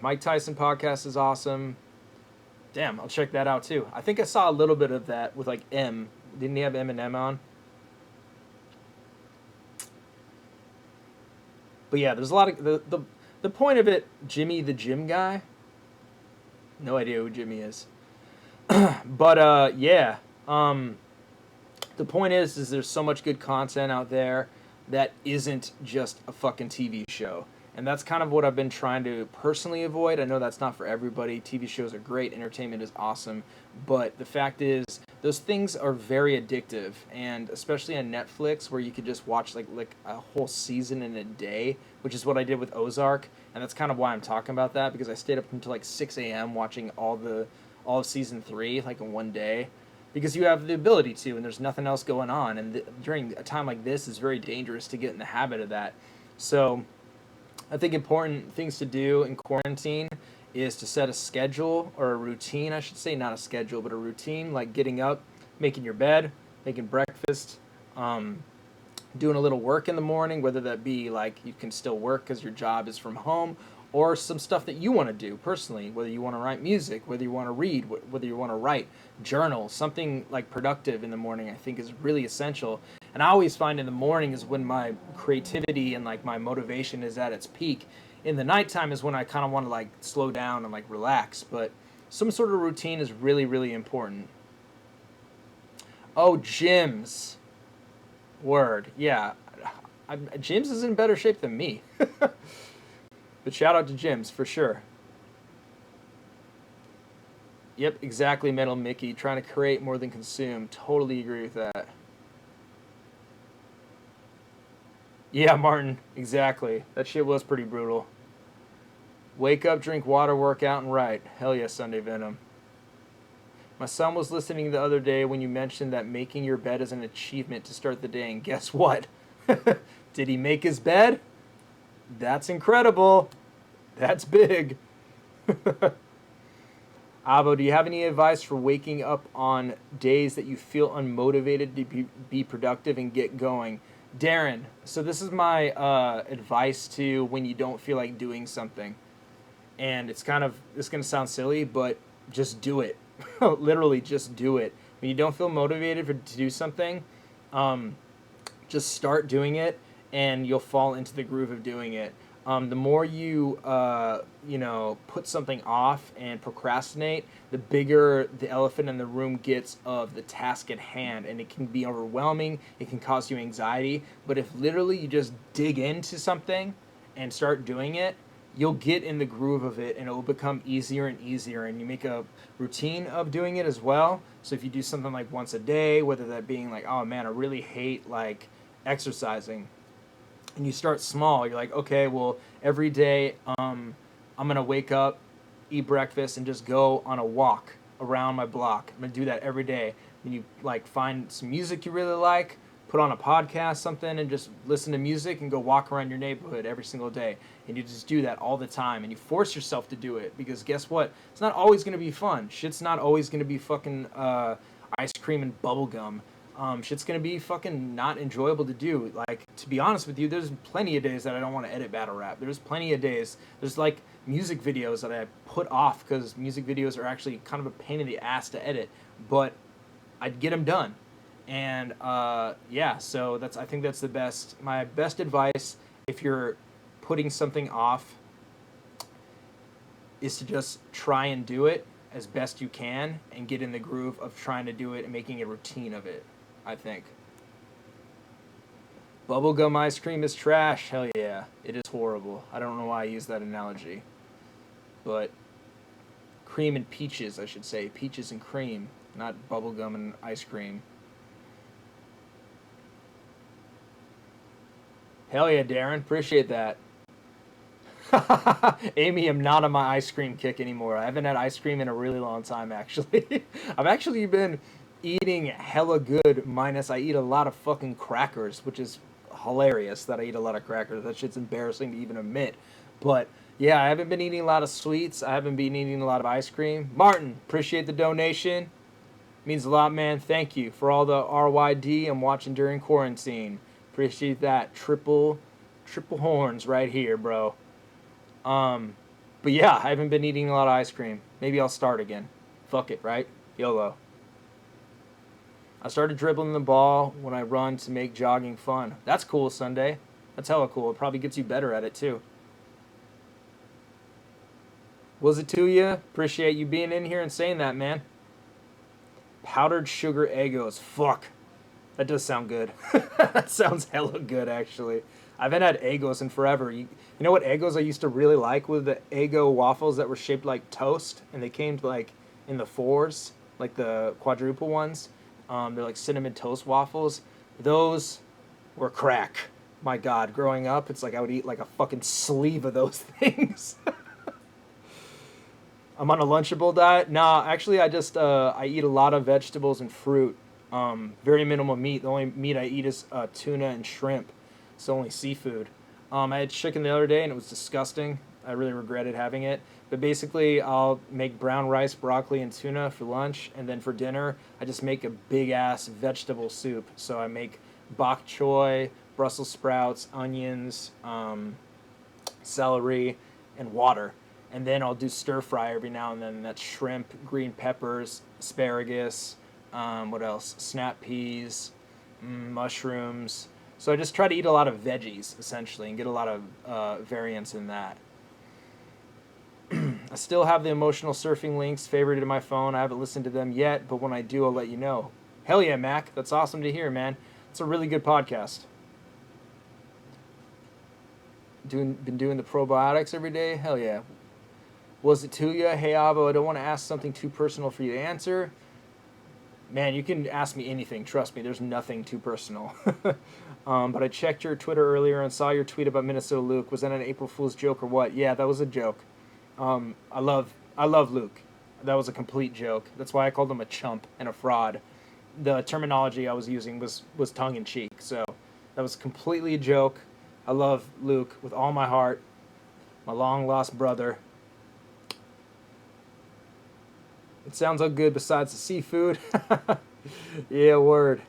A: Mike Tyson podcast is awesome. Damn, I'll check that out too. I think I saw a little bit of that with like M. Didn't he have Eminem on? But yeah, there's a lot of the point of it. Jimmy the gym guy. No idea who Jimmy is. But yeah. The point is there's so much good content out there that isn't just a fucking TV show. And that's kind of what I've been trying to personally avoid. I know that's not for everybody. TV shows are great. Entertainment is awesome. But the fact is, those things are very addictive. And especially on Netflix, where you could just watch like a whole season in a day, which is what I did with Ozark. And that's kind of why I'm talking about that, because I stayed up until like 6 a.m. watching all of season 3 like in one day. Because you have the ability to, and there's nothing else going on. And during a time like this, it's very dangerous to get in the habit of that. So I think important things to do in quarantine is to set a schedule, or a routine, I should say, not a schedule, but a routine, like getting up, making your bed, making breakfast, doing a little work in the morning, whether that be like you can still work because your job is from home, or some stuff that you want to do personally, whether you want to write music, whether you want to read, whether you want to write, journal, something like productive in the morning, I think is really essential. And I always find in the morning is when my creativity and like my motivation is at its peak. In the nighttime is when I kind of want to like slow down and like relax, but some sort of routine is really, really important. Oh, gyms. Word. Yeah. Gyms is in better shape than me. But shout out to gyms for sure. Yep, exactly, Metal Mickey. Trying to create more than consume. Totally agree with that. Yeah, Martin, exactly. That shit was pretty brutal. Wake up, drink water, work out, and write. Hell yeah, Sunday Venom. My son was listening the other day when you mentioned that making your bed is an achievement to start the day, and guess what? Did he make his bed? That's incredible. That's big. Avo, do you have any advice for waking up on days that you feel unmotivated to be productive and get going? Darren, so this is my advice to when you don't feel like doing something. And it's going to sound silly, but just do it. Literally, just do it. When you don't feel motivated to do something, just start doing it, and you'll fall into the groove of doing it. The more you, put something off and procrastinate, the bigger the elephant in the room gets of the task at hand, and it can be overwhelming. It can cause you anxiety. But if literally you just dig into something and start doing it, you'll get in the groove of it, and it will become easier and easier, and you make a routine of doing it as well. So if you do something like once a day, whether that being like, oh man, I really hate like exercising, and you start small, you're like, okay, well, every day I'm going to wake up, eat breakfast, and just go on a walk around my block. I'm going to do that every day. And you like find some music you really like, put on a podcast, something, and just listen to music and go walk around your neighborhood every single day. And you just do that all the time, and you force yourself to do it, because guess what? It's not always going to be fun. Shit's not always going to be fucking ice cream and bubble gum. Shit's going to be fucking not enjoyable to do. Like, to be honest with you, there's plenty of days that I don't want to edit battle rap. There's plenty of days. There's like music videos that I put off because music videos are actually kind of a pain in the ass to edit, but I'd get them done. And yeah, so I think that's my best advice if you're putting something off is to just try and do it as best you can and get in the groove of trying to do it and making a routine of it, I think. Bubblegum ice cream is trash. Hell yeah, it is horrible. I don't know why I use that analogy. But cream and peaches, I should say. Peaches and cream, not bubblegum and ice cream. Hell yeah, Darren. Appreciate that. Amy, I'm not on my ice cream kick anymore. I haven't had ice cream in a really long time, actually. I've actually been eating hella good, minus I eat a lot of fucking crackers, which is hilarious that I eat a lot of crackers. That shit's embarrassing to even admit. But yeah, I haven't been eating a lot of sweets. I haven't been eating a lot of ice cream. Martin, appreciate the donation. Means a lot, man. Thank you for all the RYD I'm watching during quarantine. Appreciate that. Triple horns right here, bro. But yeah, I haven't been eating a lot of ice cream. Maybe I'll start again. Fuck it, right? YOLO. I started dribbling the ball when I run to make jogging fun. That's cool, Sunday. That's hella cool. It probably gets you better at it too. Was it to you? Appreciate you being in here and saying that, man. Powdered sugar Eggos. Fuck. That does sound good. That sounds hella good, actually. I haven't had Eggos in forever. You know what Eggos I used to really like with the Eggo waffles that were shaped like toast, and they came like in the fours, like the quadruple ones. They're like cinnamon toast waffles. Those were crack. My God, growing up, it's like I would eat like a fucking sleeve of those things. I'm on a Lunchable diet. Nah, actually, I just I eat a lot of vegetables and fruit. Very minimal meat. The only meat I eat is tuna and shrimp. It's only seafood. I had chicken the other day and it was disgusting. I really regretted having it. But basically, I'll make brown rice, broccoli, and tuna for lunch, and then for dinner, I just make a big ass vegetable soup. So I make bok choy, Brussels sprouts, onions, celery, and water. And then I'll do stir fry every now and then. That's shrimp, green peppers, asparagus, what else? Snap peas, mushrooms. So I just try to eat a lot of veggies, essentially, and get a lot of variance in that. I still have the emotional surfing links favorited in my phone. I haven't listened to them yet, but when I do, I'll let you know. Hell yeah, Mac. That's awesome to hear, man. It's a really good podcast. Been doing the probiotics every day? Hell yeah. Was it to you? Hey, Avo, I don't want to ask something too personal for you to answer. Man, you can ask me anything. Trust me, there's nothing too personal. But I checked your Twitter earlier and saw your tweet about Minnesota Luke. Was that an April Fool's joke or what? Yeah, that was a joke. I love Luke. That was a complete joke. That's why I called him a chump and a fraud. The terminology I was using was tongue-in-cheek. So that was completely a joke. I love Luke with all my heart. My long-lost brother. It sounds all good besides the seafood. Yeah, word.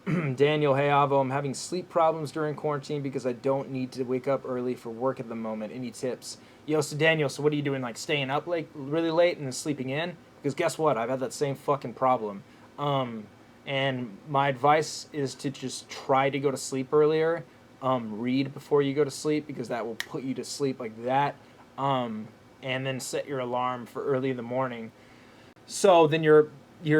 A: Daniel, hey Avo, I'm having sleep problems during quarantine because I don't need to wake up early for work at the moment. Any tips? Yo, so Daniel, so what are you doing? Like staying up like really late and then sleeping in? Because guess what? I've had that same fucking problem. And my advice is to just try to go to sleep earlier. Read before you go to sleep because that will put you to sleep like that. And then set your alarm for early in the morning. So then you're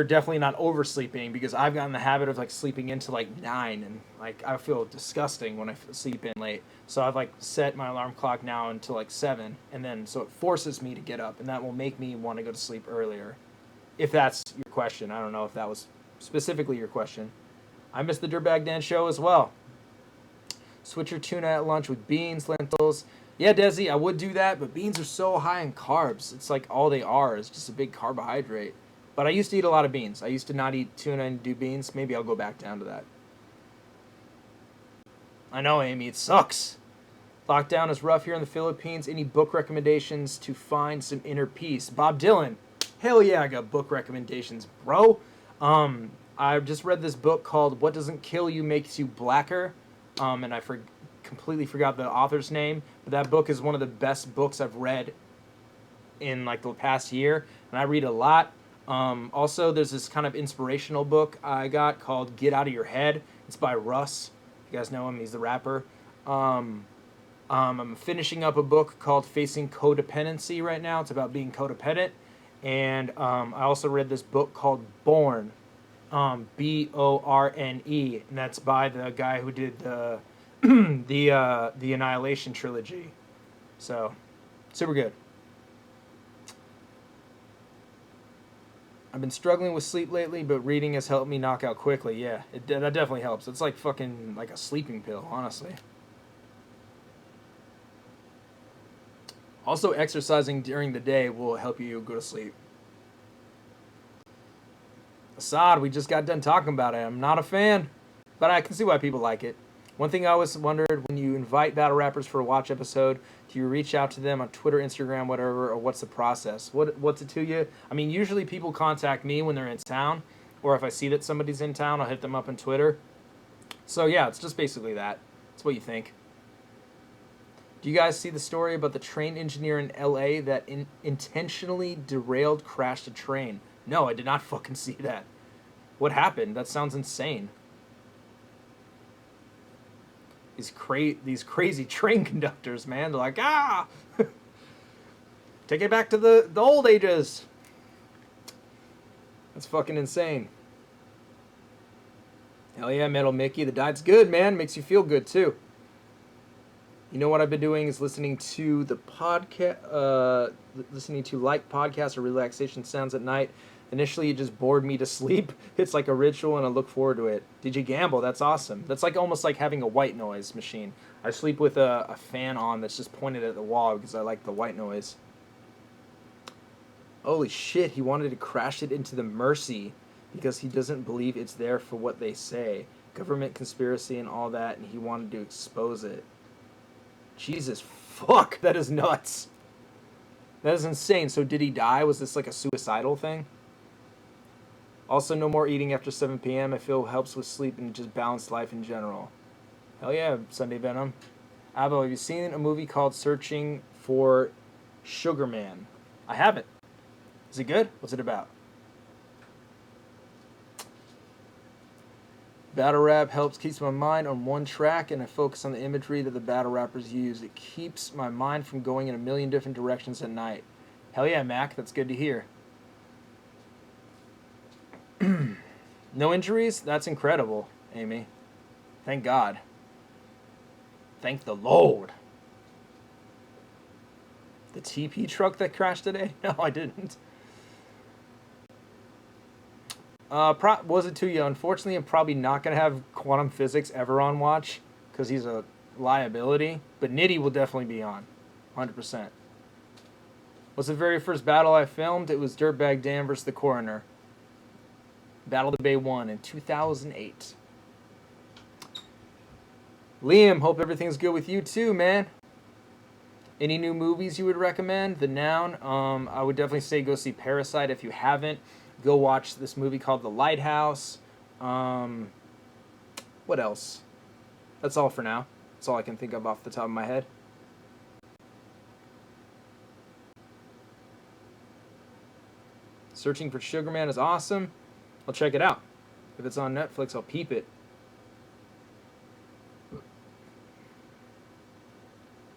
A: definitely not oversleeping because I've gotten the habit of like sleeping into like 9 and like I feel disgusting when I sleep in late. So I've like set my alarm clock now until like 7 and then so it forces me to get up and that will make me want to go to sleep earlier. If that's your question. I don't know if that was specifically your question. I missed the Dirtbag Dan show as well. Switch your tuna at lunch with beans, lentils. Yeah, Desi, I would do that, but beans are so high in carbs. It's like all they are is just a big carbohydrate. But I used to eat a lot of beans. I used to not eat tuna and do beans. Maybe I'll go back down to that. I know, Amy, it sucks. Lockdown is rough here in the Philippines. Any book recommendations to find some inner peace? Bob Dylan. Hell yeah, I got book recommendations, bro. I just read this book called What Doesn't Kill You Makes You Blacker. And I completely forgot the author's name, but that book is one of the best books I've read in like the past year, and I read a lot. Also, there's this kind of inspirational book I got called Get Out of Your Head. It's by Russ. You guys know him, he's the rapper. I'm finishing up a book called Facing Codependency right now. It's about being codependent. And I also read this book called Born, Borne, and that's by the guy who did the the Annihilation trilogy. So, super good. I've been struggling with sleep lately, but reading has helped me knock out quickly. Yeah, that definitely helps. It's like fucking like a sleeping pill, honestly. Also, exercising during the day will help you go to sleep. Assad, we just got done talking about it. I'm not a fan, but I can see why people like it. One thing I always wondered, when you invite battle rappers for a watch episode, do you reach out to them on Twitter, Instagram, whatever, or what's the process? What's it to you? I mean, usually people contact me when they're in town, or if I see that somebody's in town, I'll hit them up on Twitter. So yeah, it's just basically that. That's what you think. Do you guys see the story about the train engineer in LA that intentionally crashed a train? No, I did not fucking see that. What happened? That sounds insane. these crazy train conductors, man. They're like, take it back to the old ages. That's fucking insane. Hell yeah, Metal Mickey. The diet's good, man. Makes you feel good, too. You know what I've been doing is listening to the podcast, listening to light podcasts or relaxation sounds at night. Initially, it just bored me to sleep. It's like a ritual, and I look forward to it. DJ Gamble, that's awesome. That's like almost like having a white noise machine. I sleep with a fan on that's just pointed at the wall because I like the white noise. Holy shit, he wanted to crash it into the Mercy because he doesn't believe it's there for what they say. Government conspiracy and all that, and he wanted to expose it. Jesus fuck, that is nuts. That is insane. So did he die? Was this like a suicidal thing? Also, no more eating after 7 p.m. I feel helps with sleep and just balanced life in general. Hell yeah, Sunday Venom. Avo, have you seen a movie called Searching for Sugar Man? I haven't. Is it good? What's it about? Battle rap keeps my mind on one track, and I focus on the imagery that the battle rappers use. It keeps my mind from going in a million different directions at night. Hell yeah, Mac. That's good to hear. No injuries? That's incredible, Amy. Thank God. Thank the Lord. The TP truck that crashed today? No, I didn't. Was it too young? Unfortunately, I'm probably not going to have quantum physics ever on watch because he's a liability. But Nitty will definitely be on. 100%. What's the very first battle I filmed? It was Dirtbag Dan versus the Coroner. Battle of the Bay 1 in 2008. Liam, hope everything's good with you too, man. Any new movies you would recommend? The Noun. I would definitely say go see Parasite if you haven't. Go watch this movie called The Lighthouse. What else? That's all for now. That's all I can think of off the top of my head. Searching for Sugar Man is awesome. I'll check it out. If it's on Netflix, I'll peep it.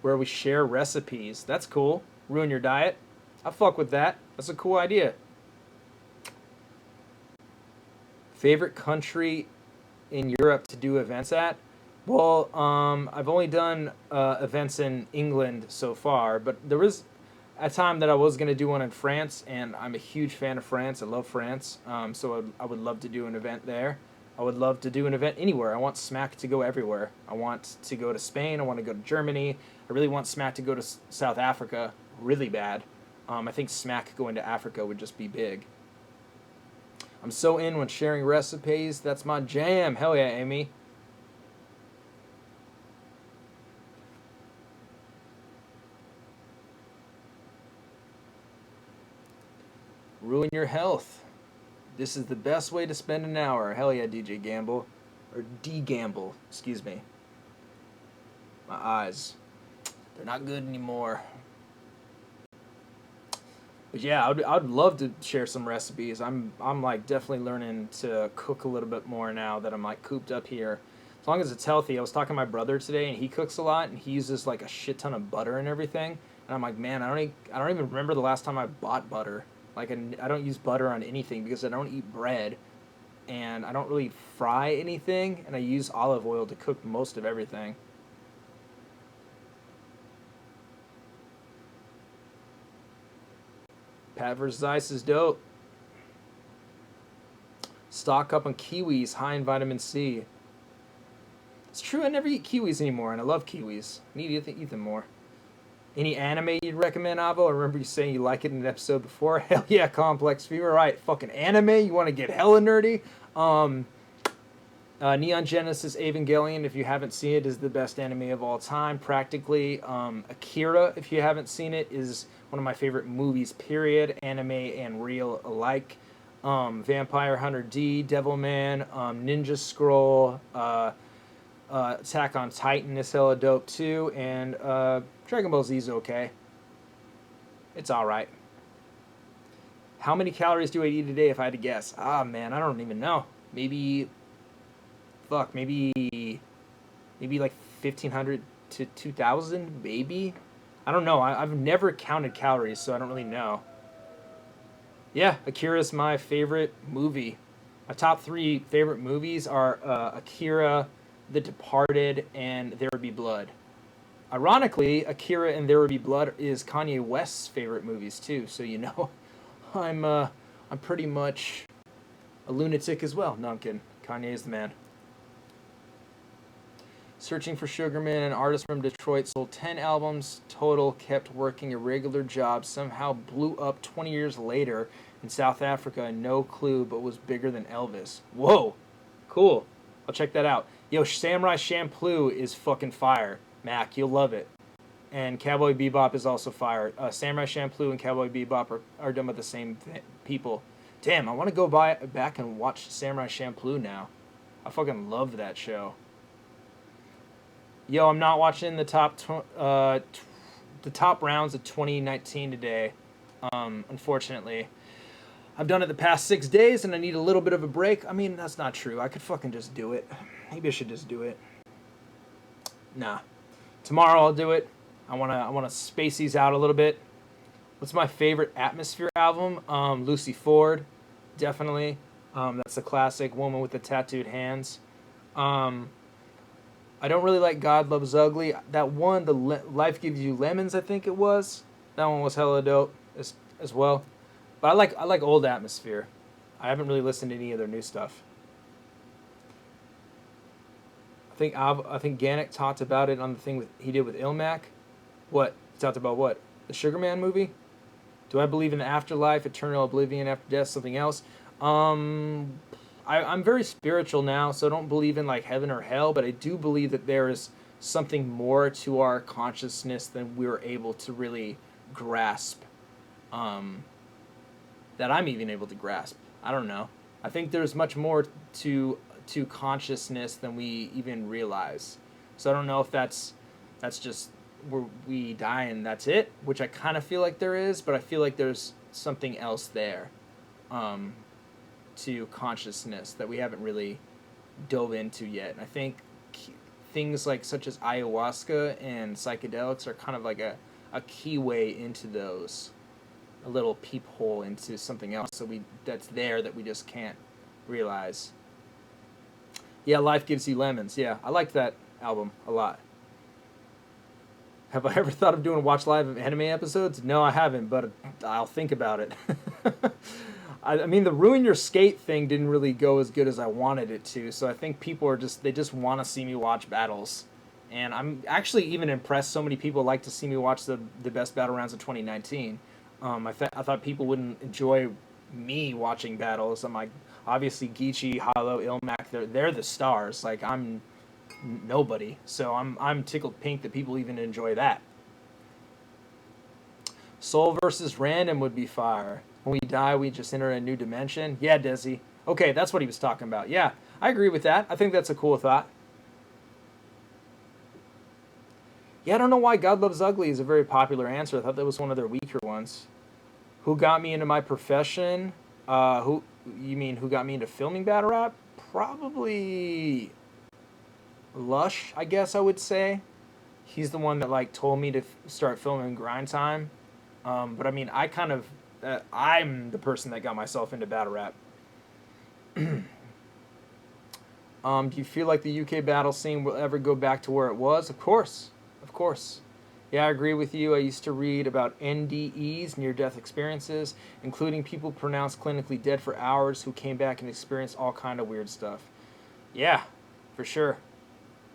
A: Where we share recipes. That's cool. Ruin your diet. I fuck with that. That's a cool idea. Favorite country in Europe to do events at? Well, I've only done events in England so far, but there was a time that I was going to do one in France, and I'm a huge fan of France. I love France, so I would love to do an event there. I would love to do an event anywhere. I want Smack to go everywhere. I want to go to Spain. I want to go to Germany. I really want Smack to go to South Africa really bad. I think Smack going to Africa would just be big. I'm so in when sharing recipes. That's my jam. Hell yeah, Amy. Ruin your health. This is the best way to spend an hour. Hell yeah, DJ Gamble. Or D Gamble, excuse me. My eyes. They're not good anymore. But yeah, I'd love to share some recipes. I'm like definitely learning to cook a little bit more now that I'm like cooped up here. As long as it's healthy. I was talking to my brother today, and he cooks a lot, and he uses like a shit ton of butter and everything. And I'm like, man, I don't even remember the last time I bought butter. Like, I don't use butter on anything because I don't eat bread, and I don't really fry anything, and I use olive oil to cook most of everything. Pat vs. Ice is dope. Stock up on kiwis, high in vitamin C. It's true, I never eat kiwis anymore, and I love kiwis. I need to eat them more. Any anime you'd recommend, Avo? I remember you saying you like it in an episode before. Hell yeah, Complex Fever. Right, fucking anime. You want to get hella nerdy? Neon Genesis Evangelion, if you haven't seen it, is the best anime of all time, practically. Akira, if you haven't seen it, is one of my favorite movies, period. Anime and real alike. Vampire Hunter D, Devilman, Ninja Scroll, Attack on Titan is hella dope too, and Dragon Ball Z is okay. It's alright. How many calories do I eat a day if I had to guess? Ah, man, I don't even know. Maybe like 1,500 to 2,000, maybe. I don't know. I've never counted calories, so I don't really know. Yeah, Akira's my favorite movie. My top 3 favorite movies are Akira, The Departed, and There Would Be Blood. Ironically, Akira and There Would Be Blood is Kanye West's favorite movies too. So I'm pretty much a lunatic as well. No, I'm kidding. Kanye is the man. Searching for Sugarman, an artist from Detroit, sold 10 albums total, kept working a regular job, somehow blew up 20 years later in South Africa, no clue, but was bigger than Elvis. Whoa, cool. I'll check that out. Yo, Samurai Champloo is fucking fire. Mac, you'll love it. And Cowboy Bebop is also fire. Samurai Champloo and Cowboy Bebop are done by the same people. Damn, I want to go back and watch Samurai Champloo now. I fucking love that show. Yo, I'm not watching the top rounds of 2019 today, unfortunately. I've done it the past 6 days, and I need a little bit of a break. I mean, that's not true. I could fucking just do it. Maybe I should just do it. Nah. Tomorrow I'll do it. I wanna space these out a little bit. What's my favorite Atmosphere album? Lucy Ford, definitely. That's a classic. Woman with the Tattooed Hands. I don't really like God Loves Ugly. That one, Life Gives You Lemons, I think it was. That one was hella dope as well. But I like old Atmosphere. I haven't really listened to any of their new stuff. I think Ganek talked about it on the thing he did with Ilmac. What? He talked about what? The Sugarman movie? Do I believe in the afterlife, eternal oblivion after death, something else? I'm very spiritual now, so I don't believe in like heaven or hell, but I do believe that there is something more to our consciousness than we're able to really grasp. That I'm even able to grasp. I don't know. I think there's much more to consciousness than we even realize. So I don't know if that's just where we die and that's it, which I kind of feel like there is, but I feel like there's something else there. To consciousness that we haven't really dove into yet. And I think things like such as ayahuasca and psychedelics are kind of like a key way into those, a little peephole into something else that's there that we just can't realize. Yeah, Life Gives You Lemons. Yeah, I like that album a lot. Have I ever thought of doing watch live of anime episodes? No, I haven't, but I'll think about it. I mean, the Ruin Your Skate thing didn't really go as good as I wanted it to, so I think people are they just want to see me watch battles. And I'm actually even impressed so many people like to see me watch the best battle rounds of 2019. I thought people wouldn't enjoy me watching battles. I'm like, obviously Geechee, Hollow, Ilmac, they're the stars. Like, I'm nobody. So I'm tickled pink that people even enjoy that. Soul versus Random would be fire. When we die, we just enter a new dimension. Yeah, Desi. Okay, that's what he was talking about. Yeah, I agree with that. I think that's a cool thought. Yeah, I don't know why God Loves Ugly is a very popular answer. I thought that was one of their weaker ones. Who got me into my profession? Who got me into filming battle rap? Probably Lush, I guess I would say. He's the one that like told me to start filming Grind Time. But I mean, I'm the person that got myself into battle rap. Do you feel like the UK battle scene will ever go back to where it was? Of course. Yeah, I agree with you. I used to read about NDEs, near-death experiences, including people pronounced clinically dead for hours who came back and experienced all kind of weird stuff. Yeah, for sure.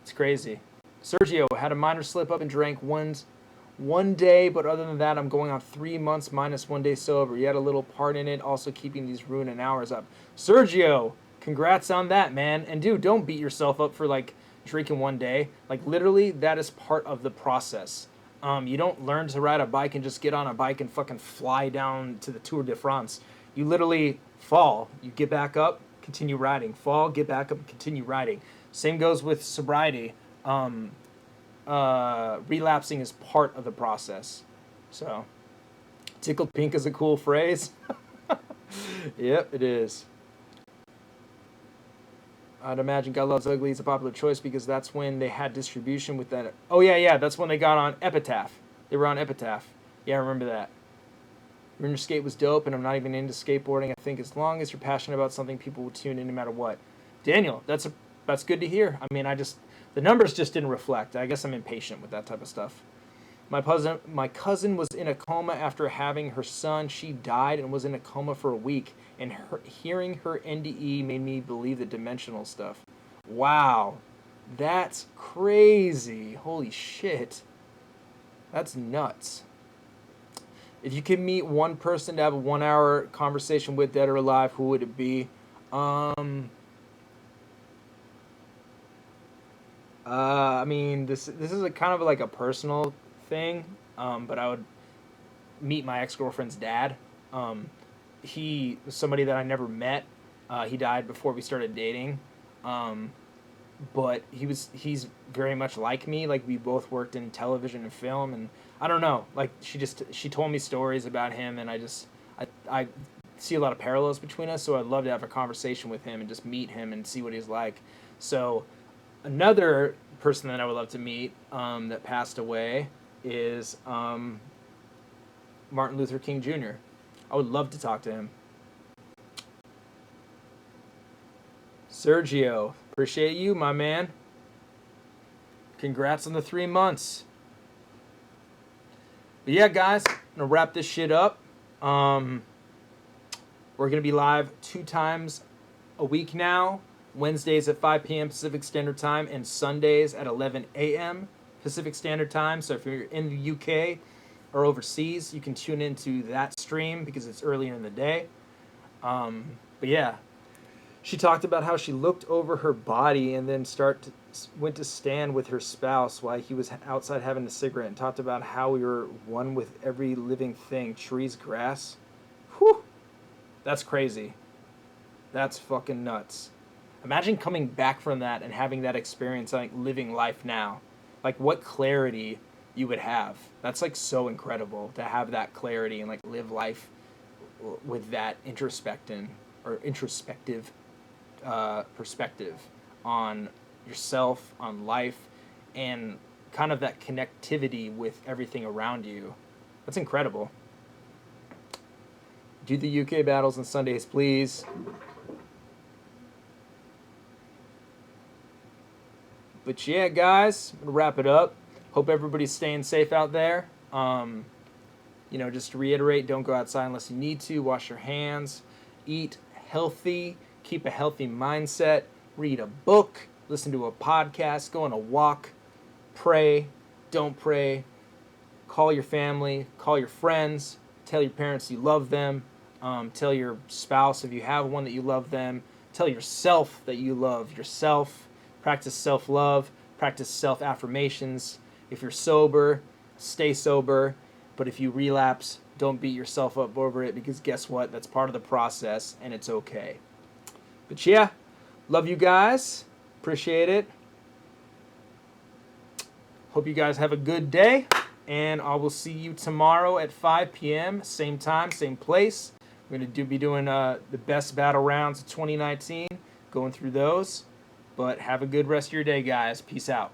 A: It's crazy. Sergio had a minor slip-up and drank one day, but other than that, I'm going on 3 months minus 1 day sober. You had a little part in it, also keeping these ruining hours up. Sergio, congrats on that, man. And dude, don't beat yourself up for like drinking 1 day. Like literally, that is part of the process. You don't learn to ride a bike and just get on a bike and fucking fly down to the Tour de France. You literally fall, you get back up, continue riding. Fall, get back up, continue riding. Same goes with sobriety. Relapsing is part of the process. So, tickled pink is a cool phrase. Yep, it is. I'd imagine God Loves Ugly is a popular choice because that's when they had distribution with that. Oh, yeah. That's when they got on Epitaph. They were on Epitaph. Yeah, I remember that. Ringer Skate was dope, and I'm not even into skateboarding. I think as long as you're passionate about something, people will tune in no matter what. Daniel, that's good to hear. I mean, the numbers just didn't reflect. I guess I'm impatient with that type of stuff. My cousin was in a coma after having her son. She died and was in a coma for a week. And hearing her NDE made me believe the dimensional stuff. Wow. That's crazy. Holy shit. That's nuts. If you could meet one person to have a 1 hour conversation with, dead or alive, who would it be? I mean, this is a kind of like a personal thing, but I would meet my ex-girlfriend's dad. He was somebody that I never met. He died before we started dating, but he's very much like me. Like, we both worked in television and film, and I don't know. Like, she told me stories about him, and I see a lot of parallels between us. So I'd love to have a conversation with him and just meet him and see what he's like. So another person that I would love to meet that passed away is Martin Luther King Jr. I would love to talk to him. Sergio, appreciate you, my man. Congrats on the 3 months. But yeah, guys, I'm going to wrap this shit up. We're going to be live 2 times a week now. Wednesdays at 5 p.m. Pacific Standard Time and Sundays at 11 a.m. Pacific Standard Time. So if you're in the UK or overseas, you can tune into that stream because it's earlier in the day. But yeah, she talked about how she looked over her body and then went to stand with her spouse while he was outside having a cigarette, and talked about how we were one with every living thing, trees, grass. Whew, that's crazy. That's fucking nuts. Imagine coming back from that and having that experience, like living life now. Like, what clarity you would have. That's like so incredible to have that clarity and like live life with that introspective perspective on yourself, on life, and kind of that connectivity with everything around you. That's incredible. Do the UK battles on Sundays, please. But yeah, guys, I'm going to wrap it up. Hope everybody's staying safe out there. Just to reiterate, don't go outside unless you need to. Wash your hands. Eat healthy. Keep a healthy mindset. Read a book. Listen to a podcast. Go on a walk. Pray. Don't pray. Call your family. Call your friends. Tell your parents you love them. Tell your spouse, if you have one, that you love them. Tell yourself that you love yourself. Practice self-love, practice self-affirmations. If you're sober, stay sober. But if you relapse, don't beat yourself up over it, because guess what? That's part of the process, and it's okay. But yeah, love you guys. Appreciate it. Hope you guys have a good day, and I will see you tomorrow at 5 p.m., same time, same place. We're going to be doing the best battle rounds of 2019, going through those. But have a good rest of your day, guys. Peace out.